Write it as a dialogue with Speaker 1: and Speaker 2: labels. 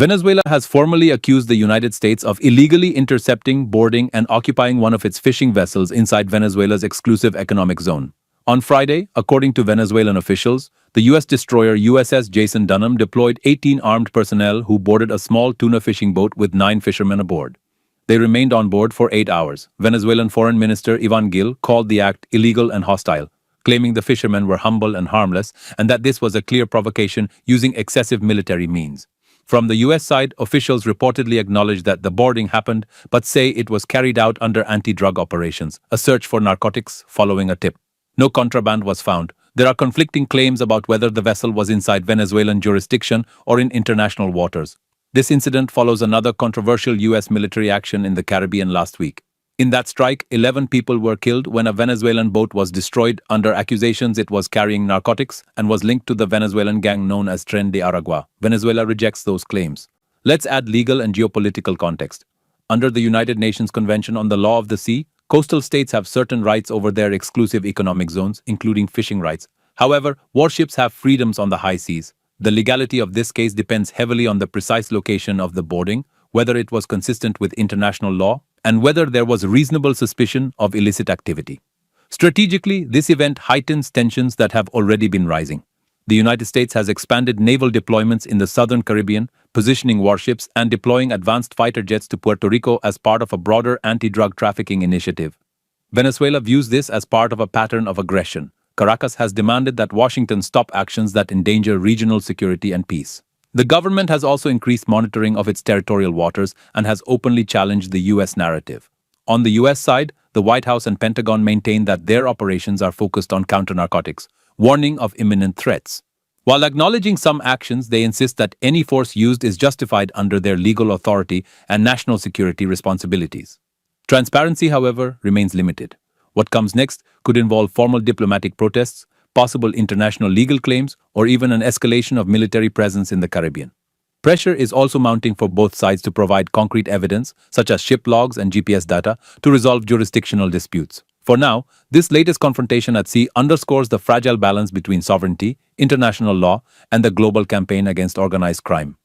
Speaker 1: Venezuela has formally accused the United States of illegally intercepting, boarding, and occupying one of its fishing vessels inside Venezuela's exclusive economic zone. On Friday, according to Venezuelan officials, the U.S. destroyer USS Jason Dunham deployed 18 armed personnel who boarded a small tuna fishing boat with 9 fishermen aboard. They remained on board for 8 hours. Venezuelan Foreign Minister Ivan Gil called the act illegal and hostile, claiming the fishermen were humble and harmless and that this was a clear provocation using excessive military means. From the US side, officials reportedly acknowledged that the boarding happened, but say it was carried out under anti-drug operations, a search for narcotics following a tip. No contraband was found. There are conflicting claims about whether the vessel was inside Venezuelan jurisdiction or in international waters. This incident follows another controversial US military action in the Caribbean last week. In that strike, 11 people were killed when a Venezuelan boat was destroyed under accusations it was carrying narcotics and was linked to the Venezuelan gang known as Tren de Aragua. Venezuela rejects those claims. Let's add legal and geopolitical context. Under the United Nations Convention on the Law of the Sea, coastal states have certain rights over their exclusive economic zones, including fishing rights. However, warships have freedoms on the high seas. The legality of this case depends heavily on the precise location of the boarding, whether it was consistent with international law, and whether there was reasonable suspicion of illicit activity. Strategically, this event heightens tensions that have already been rising. The United States has expanded naval deployments in the southern Caribbean, positioning warships and deploying advanced fighter jets to Puerto Rico as part of a broader anti-drug trafficking initiative. Venezuela views this as part of a pattern of aggression. Caracas has demanded that Washington stop actions that endanger regional security and peace. The government has also increased monitoring of its territorial waters and has openly challenged the U.S. narrative. On the U.S. side, the White House and Pentagon maintain that their operations are focused on counter-narcotics, warning of imminent threats. While acknowledging some actions, they insist that any force used is justified under their legal authority and national security responsibilities. Transparency, however, remains limited. What comes next could involve formal diplomatic protests, possible international legal claims, or even an escalation of military presence in the Caribbean. Pressure is also mounting for both sides to provide concrete evidence, such as ship logs and GPS data, to resolve jurisdictional disputes. For now, this latest confrontation at sea underscores the fragile balance between sovereignty, international law, and the global campaign against organized crime.